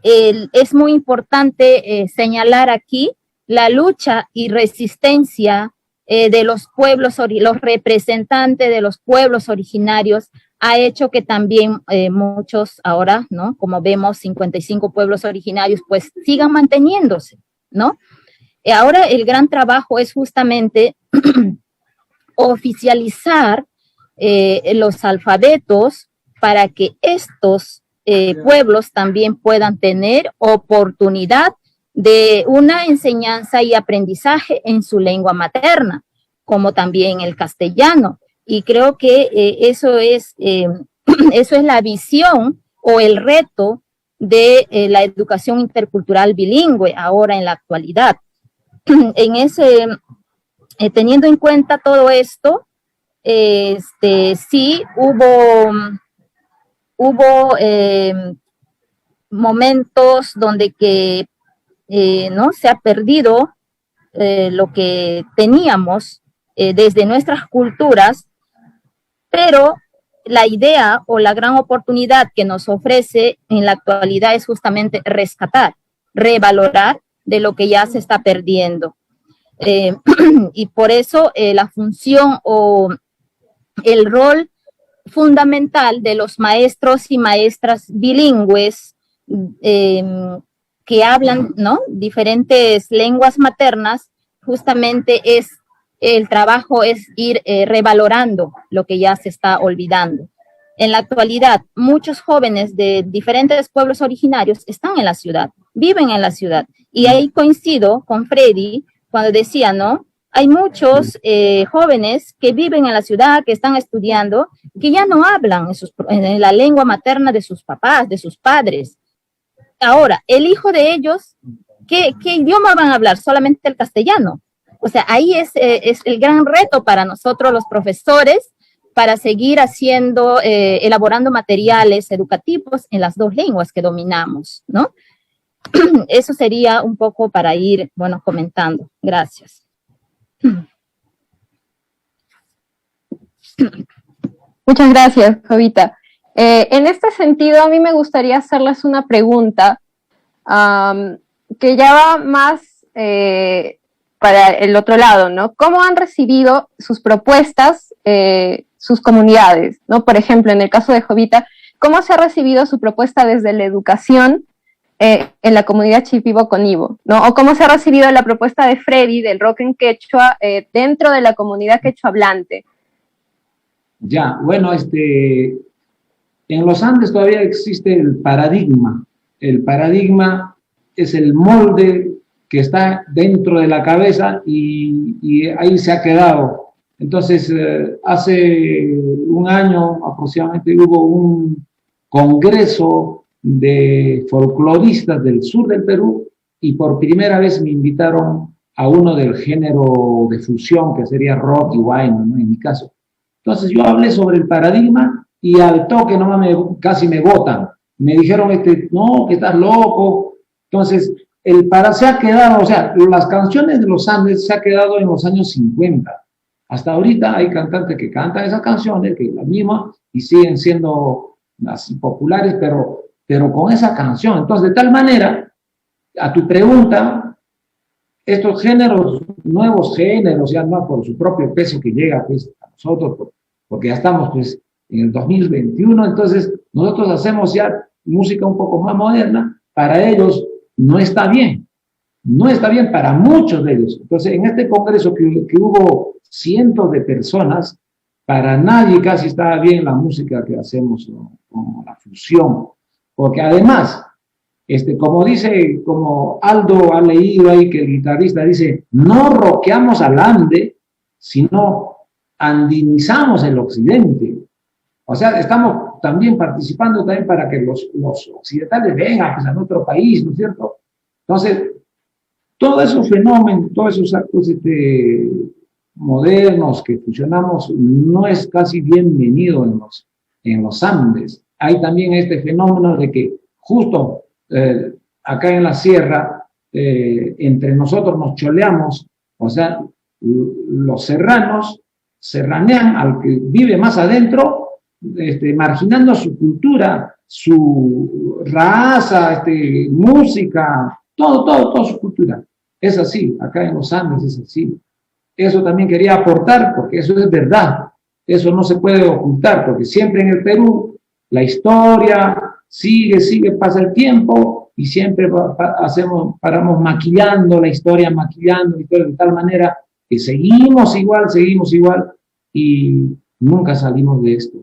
es muy importante señalar aquí la lucha y resistencia de los pueblos, los representantes de los pueblos originarios, ha hecho que también muchos ahora, ¿no? Como vemos, 55 pueblos originarios, pues sigan manteniéndose, ¿no? Ahora el gran trabajo es justamente oficializar los alfabetos para que estos pueblos también puedan tener oportunidad de una enseñanza y aprendizaje en su lengua materna, como también el castellano. Y creo que eso es la visión o el reto de la educación intercultural bilingüe ahora en la actualidad. Teniendo en cuenta todo esto, sí hubo momentos donde que no se ha perdido lo que teníamos desde nuestras culturas, pero la idea o la gran oportunidad que nos ofrece en la actualidad es justamente rescatar, revalorar de lo que ya se está perdiendo. Y por eso la función o el rol fundamental de los maestros y maestras bilingües que hablan, ¿no?, diferentes lenguas maternas, justamente el trabajo es ir revalorando lo que ya se está olvidando. En la actualidad, muchos jóvenes de diferentes pueblos originarios están en la ciudad, viven en la ciudad. Y ahí coincido con Freddy cuando decía, ¿no? Hay muchos jóvenes que viven en la ciudad, que están estudiando, que ya no hablan en la lengua materna de sus papás, de sus padres. Ahora, el hijo de ellos, ¿qué idioma van a hablar? Solamente el castellano. O sea, ahí es el gran reto para nosotros los profesores, para seguir elaborando materiales educativos en las dos lenguas que dominamos, ¿no? Eso sería un poco para ir, comentando. Gracias. Muchas gracias, Jovita. En este sentido, a mí me gustaría hacerles una pregunta que ya va más para el otro lado, ¿no? ¿Cómo han recibido sus propuestas sus comunidades, ¿no? Por ejemplo, en el caso de Jovita, ¿cómo se ha recibido su propuesta desde la educación en la comunidad Shipibo-Conibo, ¿no? O cómo se ha recibido la propuesta de Freddy del rock en quechua dentro de la comunidad quechua hablante? Ya, bueno, en los Andes todavía existe el paradigma. El paradigma es el molde que está dentro de la cabeza y ahí se ha quedado. Entonces, hace un año aproximadamente hubo un congreso de folcloristas del sur del Perú y por primera vez me invitaron a uno del género de fusión que sería rock y wine, ¿no? En mi caso. Entonces yo hablé sobre el paradigma y al toque nomás casi me botan. Me dijeron, no, que estás loco. Entonces, se ha quedado, o sea, las canciones de los Andes se ha quedado en los años 50. Hasta ahorita hay cantantes que cantan esas canciones, que las mismas, y siguen siendo así populares, pero con esa canción. Entonces, de tal manera, a tu pregunta, estos géneros, nuevos géneros, ya no por su propio peso que llega pues, a nosotros, porque ya estamos pues, en el 2021, entonces nosotros hacemos ya música un poco más moderna, para ellos no está bien. No está bien para muchos de ellos. Entonces, en este congreso que hubo cientos de personas, para nadie casi estaba bien la música que hacemos, con la fusión. Porque además, como Aldo ha leído ahí que el guitarrista dice, no rockeamos al ande, sino andinizamos el occidente. O sea, estamos también participando también para que los occidentales vengan pues, a nuestro país, ¿no es cierto? Entonces, todos esos fenómenos, todos esos actos modernos que fusionamos no es casi bienvenido en los Andes. Hay también este fenómeno de que justo acá en la sierra, entre nosotros nos choleamos, o sea, los serranos serranean al que vive más adentro, marginando su cultura, su raza, música, toda su cultura. Es así, acá en los Andes es así. Eso también quería aportar, porque eso es verdad. Eso no se puede ocultar, porque siempre en el Perú la historia sigue, pasa el tiempo y siempre paramos maquillando la historia de tal manera que seguimos igual y nunca salimos de esto.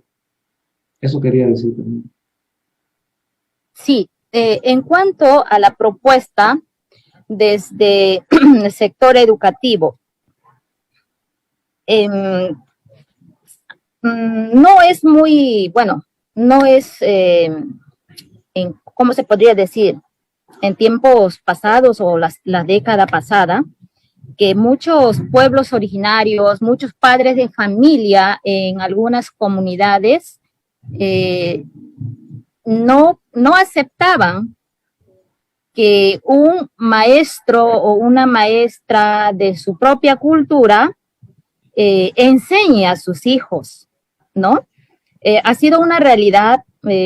Eso quería decir también. Sí, en cuanto a la propuesta desde el sector educativo, no es muy, bueno, no es, ¿cómo se podría decir? En tiempos pasados o la década pasada, que muchos pueblos originarios, muchos padres de familia en algunas comunidades no aceptaban que un maestro o una maestra de su propia cultura enseñe a sus hijos, ¿no? Ha sido una realidad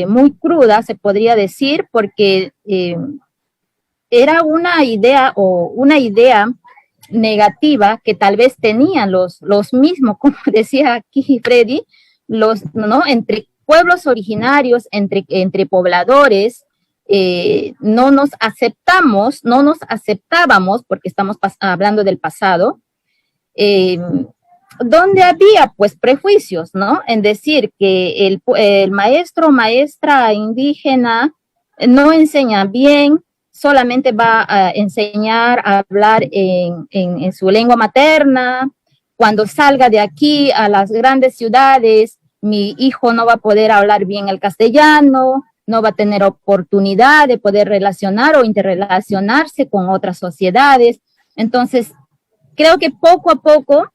muy cruda, se podría decir, porque era una idea negativa que tal vez tenían los mismos, como decía aquí Freddy, ¿no? Entre pueblos originarios, entre pobladores, no nos aceptábamos, porque estamos hablando del pasado, donde había pues prejuicios, ¿no? En decir que el maestro o maestra indígena no enseña bien, solamente va a enseñar a hablar en su lengua materna. Cuando salga de aquí a las grandes ciudades, mi hijo no va a poder hablar bien el castellano, no va a tener oportunidad de poder relacionar o interrelacionarse con otras sociedades. Entonces, creo que poco a poco,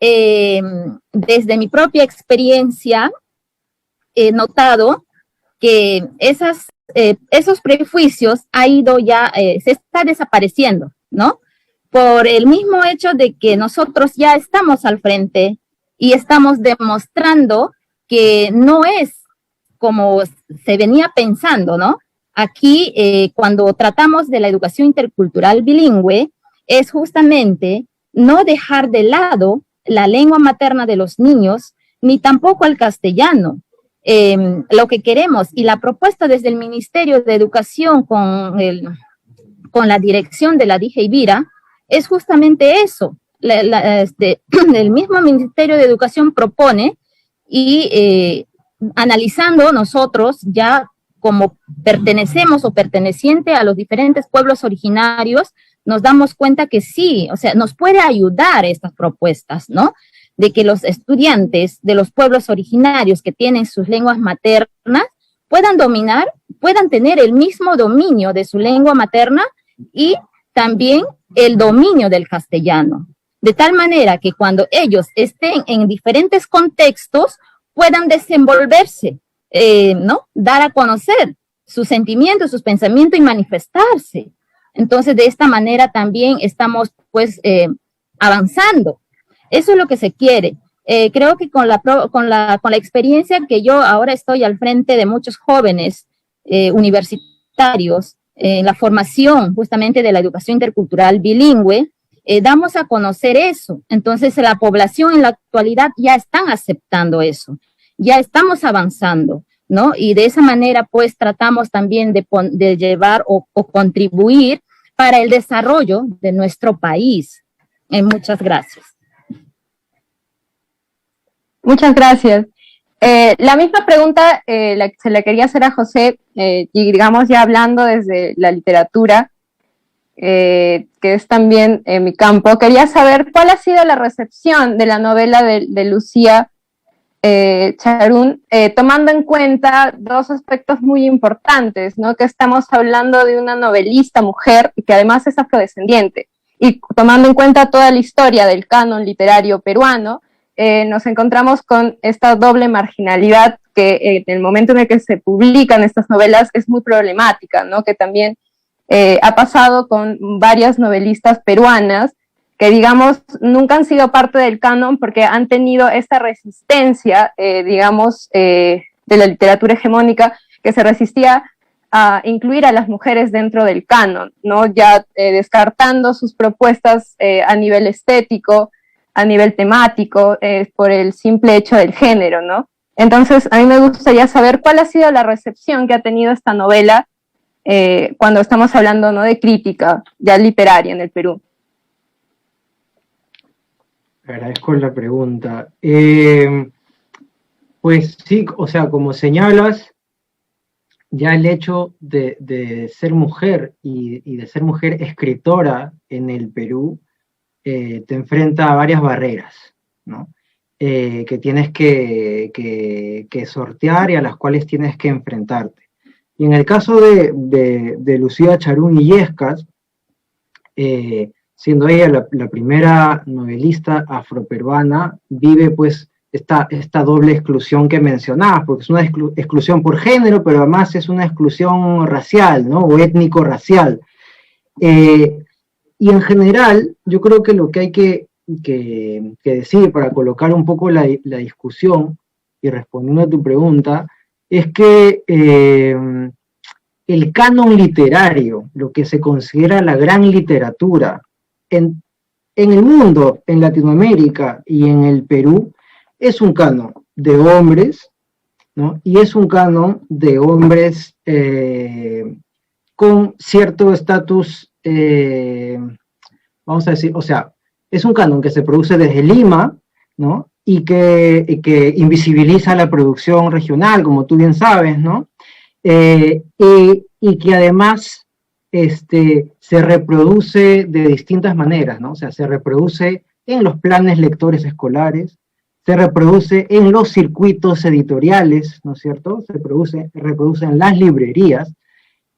desde mi propia experiencia, he notado que esos prejuicios se está desapareciendo, ¿no? Por el mismo hecho de que nosotros ya estamos al frente y estamos demostrando que no es como se venía pensando, ¿no? Aquí, cuando tratamos de la educación intercultural bilingüe, es justamente no dejar de lado la lengua materna de los niños, ni tampoco el castellano. Lo que queremos, y la propuesta desde el Ministerio de Educación con la dirección de la DIGE Ibira, es justamente eso. El mismo Ministerio de Educación propone, y analizando nosotros ya como pertenecemos o perteneciente a los diferentes pueblos originarios, nos damos cuenta que sí, o sea, nos puede ayudar estas propuestas, ¿no? De que los estudiantes de los pueblos originarios que tienen sus lenguas maternas puedan dominar, puedan tener el mismo dominio de su lengua materna y también el dominio del castellano. De tal manera que cuando ellos estén en diferentes contextos puedan desenvolverse, ¿no? Dar a conocer sus sentimientos, sus pensamientos y manifestarse. Entonces, de esta manera también estamos, pues, avanzando. Eso es lo que se quiere. Creo que con la experiencia que yo ahora estoy al frente de muchos jóvenes universitarios, en la formación justamente de la educación intercultural bilingüe, damos a conocer eso. Entonces, la población en la actualidad ya están aceptando eso. Ya estamos avanzando, ¿no? Y de esa manera, pues, tratamos también de llevar o contribuir para el desarrollo de nuestro país. Muchas gracias. Muchas gracias. La misma pregunta se la quería hacer a José, y digamos ya hablando desde la literatura, que es también mi campo. Quería saber cuál ha sido la recepción de la novela de Lucía Charún, tomando en cuenta dos aspectos muy importantes, ¿no? Que estamos hablando de una novelista mujer y que además es afrodescendiente, y tomando en cuenta toda la historia del canon literario peruano, nos encontramos con esta doble marginalidad que en el momento en el que se publican estas novelas es muy problemática, ¿no? Que también ha pasado con varias novelistas peruanas que, digamos, nunca han sido parte del canon porque han tenido esta resistencia, digamos, de la literatura hegemónica, que se resistía a incluir a las mujeres dentro del canon, ¿no? Ya descartando sus propuestas a nivel estético, a nivel temático, por el simple hecho del género, ¿no? Entonces, a mí me gustaría saber cuál ha sido la recepción que ha tenido esta novela cuando estamos hablando, ¿no?, de crítica ya literaria en el Perú. Agradezco la pregunta. Pues sí, o sea, como señalas, ya el hecho de ser mujer y de ser mujer escritora en el Perú te enfrenta a varias barreras, ¿no? Que tienes que sortear y a las cuales tienes que enfrentarte. Y en el caso de Lucía Charún Illescas, siendo ella la primera novelista afroperuana, vive pues esta doble exclusión que mencionabas, porque es una exclusión por género, pero además es una exclusión racial, ¿no? O étnico-racial. Y en general, yo creo que lo que hay que decir para colocar un poco la discusión, y respondiendo a tu pregunta, es que el canon literario, lo que se considera la gran literatura, en el mundo, en Latinoamérica y en el Perú, es un canon de hombres, ¿no? Y es un canon de hombres con cierto estatus, vamos a decir, o sea, es un canon que se produce desde Lima, ¿no? Y que invisibiliza la producción regional, como tú bien sabes, ¿no? Y que además se reproduce de distintas maneras, ¿no? O sea, se reproduce en los planes lectores escolares, se reproduce en los circuitos editoriales, ¿no es cierto? Se reproduce en las librerías.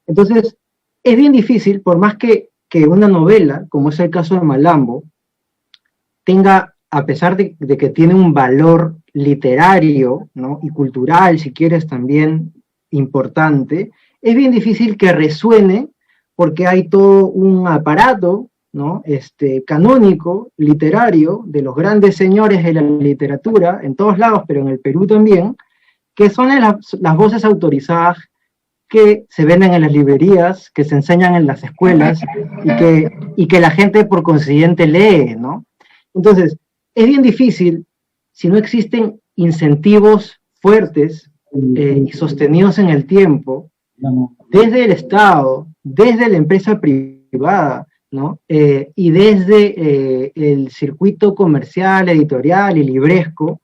Entonces, es bien difícil, por más que una novela, como es el caso de Malambo, tenga, a pesar de que tiene un valor literario, ¿no?, y cultural, si quieres, también importante, es bien difícil que resuene porque hay todo un aparato, ¿no?, canónico, literario, de los grandes señores de la literatura, en todos lados, pero en el Perú también, que son las voces autorizadas que se venden en las librerías, que se enseñan en las escuelas y que la gente por consiguiente lee, ¿no? Entonces, es bien difícil si no existen incentivos fuertes y sostenidos en el tiempo, desde el Estado, desde la empresa privada, ¿no? Y desde el circuito comercial, editorial y libresco,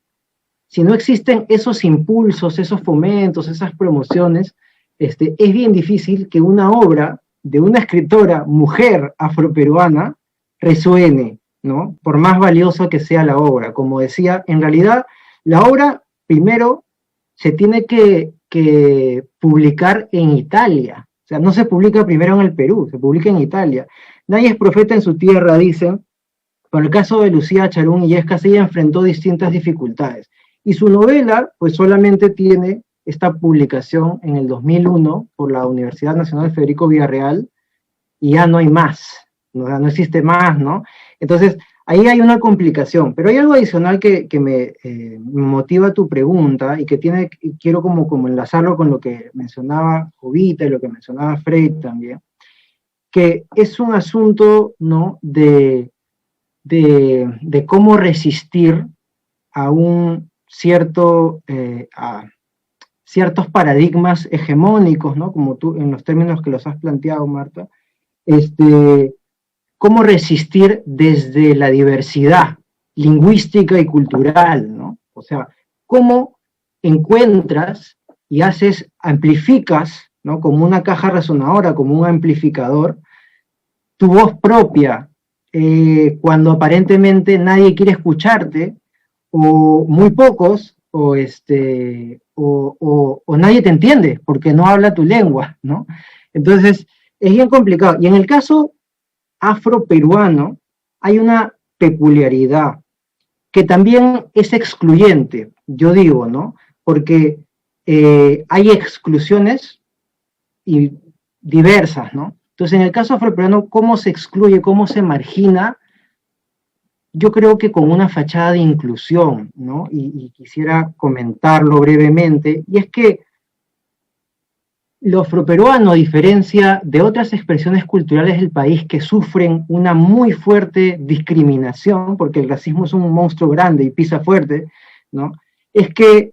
si no existen esos impulsos, esos fomentos, esas promociones, es bien difícil que una obra de una escritora mujer afroperuana resuene, ¿no? Por más valiosa que sea la obra. Como decía, en realidad, la obra primero se tiene que publicar en Italia. O sea, no se publica primero en el Perú, se publica en Italia. Nadie es profeta en su tierra, dicen. Con el caso de Lucía Charún Illescas, ella enfrentó distintas dificultades. Y su novela, pues solamente tiene esta publicación en el 2001 por la Universidad Nacional Federico Villarreal, y ya no hay más, no existe más, ¿no? Entonces, ahí hay una complicación, pero hay algo adicional que me motiva tu pregunta, y que quiero como enlazarlo con lo que mencionaba Jovita y lo que mencionaba Fred también, que es un asunto, ¿no?, de cómo resistir a ciertos paradigmas hegemónicos, ¿no? Como tú, en los términos que los has planteado, Marta, cómo resistir desde la diversidad lingüística y cultural, ¿no? O sea, cómo encuentras y amplificas, ¿no?, como una caja resonadora, como un amplificador, tu voz propia, cuando aparentemente nadie quiere escucharte, o muy pocos, o nadie te entiende, porque no habla tu lengua, ¿no? Entonces, es bien complicado. Y en el caso afroperuano, hay una peculiaridad que también es excluyente, yo digo, ¿no? Porque hay exclusiones diversas, ¿no? Entonces, en el caso afroperuano, ¿cómo se excluye, cómo se margina? Yo creo que con una fachada de inclusión, ¿no? Y quisiera comentarlo brevemente, y es que lo afroperuano, a diferencia de otras expresiones culturales del país que sufren una muy fuerte discriminación, porque el racismo es un monstruo grande y pisa fuerte, ¿no? Es que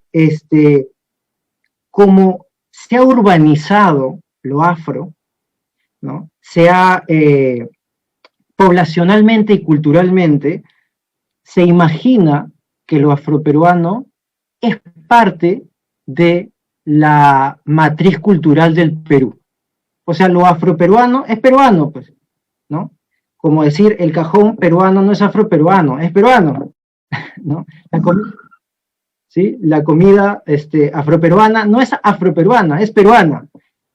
como se ha urbanizado lo afro, ¿no?, se ha poblacionalmente y culturalmente, se imagina que lo afroperuano es parte de la matriz cultural del Perú. O sea, lo afroperuano es peruano, pues, ¿no? Como decir, el cajón peruano no es afroperuano, es peruano, ¿no? ¿Sí? La comida afroperuana no es afroperuana, es peruana.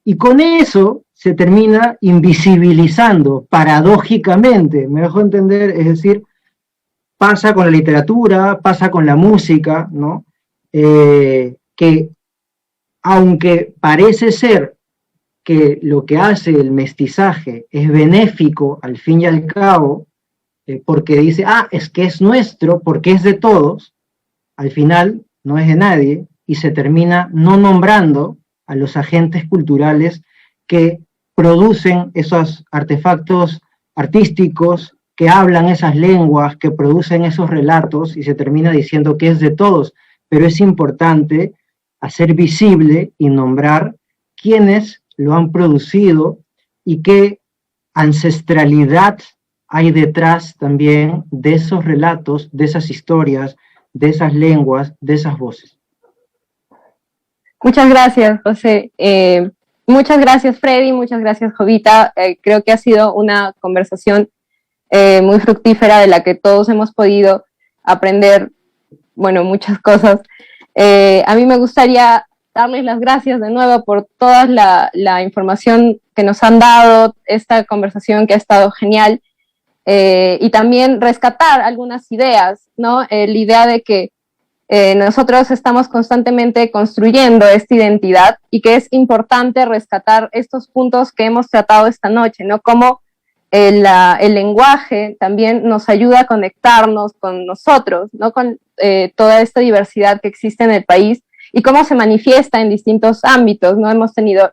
Y con eso se termina invisibilizando, paradójicamente, me dejo entender, es decir, pasa con la literatura, pasa con la música, ¿no? Que aunque parece ser que lo que hace el mestizaje es benéfico al fin y al cabo, porque dice, es que es nuestro, porque es de todos, al final no es de nadie, y se termina no nombrando a los agentes culturales que producen esos artefactos artísticos, que hablan esas lenguas, que producen esos relatos, y se termina diciendo que es de todos. Pero es importante hacer visible y nombrar quiénes lo han producido y qué ancestralidad hay detrás también de esos relatos, de esas historias, de esas lenguas, de esas voces. Muchas gracias, José. Muchas gracias, Freddy. Muchas gracias, Jovita. Creo que ha sido una conversación muy fructífera, de la que todos hemos podido aprender, bueno, muchas cosas. A mí me gustaría darles las gracias de nuevo por toda la información que nos han dado, esta conversación que ha estado genial, y también rescatar algunas ideas, ¿no? La idea de que nosotros estamos constantemente construyendo esta identidad, y que es importante rescatar estos puntos que hemos tratado esta noche, ¿no? Como el lenguaje también nos ayuda a conectarnos con nosotros, ¿no? Con toda esta diversidad que existe en el país, y cómo se manifiesta en distintos ámbitos, ¿no? Hemos tenido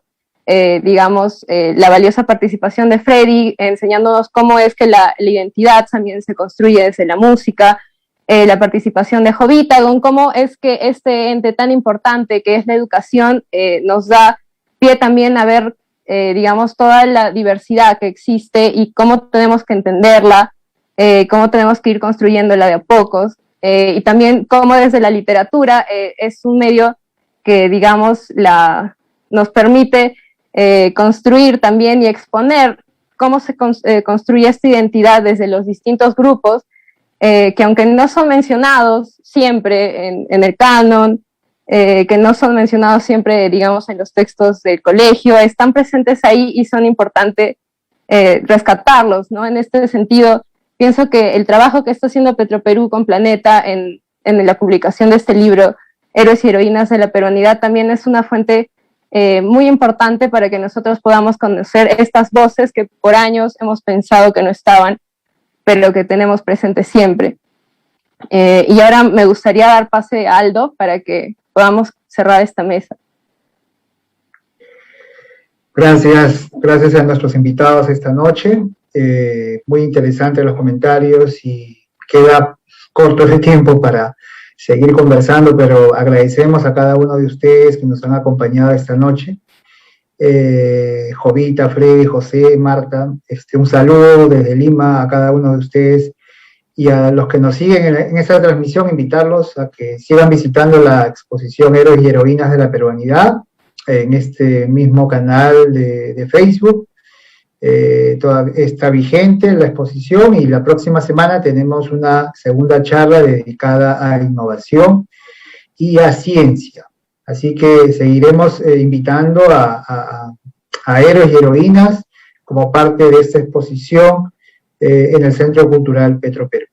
digamos, la valiosa participación de Freddy, enseñándonos cómo es que la identidad también se construye desde la música, la participación de Jovita, con cómo es que este ente tan importante que es la educación nos da pie también a ver, digamos, toda la diversidad que existe y cómo tenemos que entenderla, cómo tenemos que ir construyéndola de a pocos, y también cómo desde la literatura es un medio que, digamos, nos permite construir también y exponer cómo se construye esta identidad desde los distintos grupos, que aunque no son mencionados siempre en el canon, que no son mencionados siempre, digamos, en los textos del colegio, están presentes ahí y son importantes rescatarlos, ¿no? En este sentido, pienso que el trabajo que está haciendo Petroperú con Planeta en la publicación de este libro, Héroes y Heroínas de la Peruanidad, también es una fuente muy importante para que nosotros podamos conocer estas voces que por años hemos pensado que no estaban, pero que tenemos presente siempre. Y ahora me gustaría dar pase a Aldo para que podamos cerrar esta mesa. Gracias a nuestros invitados esta noche. Muy interesantes los comentarios y queda corto de tiempo para seguir conversando, pero agradecemos a cada uno de ustedes que nos han acompañado esta noche. Jovita, Freddy, José, Marta, un saludo desde Lima a cada uno de ustedes, y a los que nos siguen en esta transmisión, invitarlos a que sigan visitando la exposición Héroes y Heroínas de la Peruanidad en este mismo canal de Facebook. Todavía está vigente la exposición, y la próxima semana tenemos una segunda charla dedicada a innovación y a ciencia. Así que seguiremos invitando a héroes y heroínas como parte de esta exposición en el Centro Cultural Petroperú.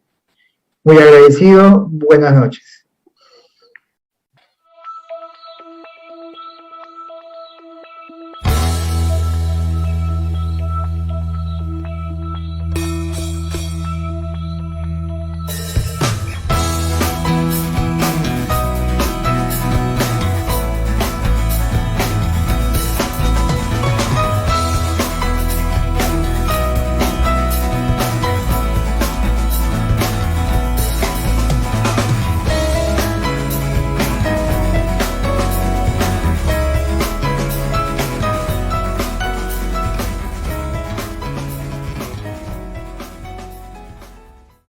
Muy agradecido, buenas noches.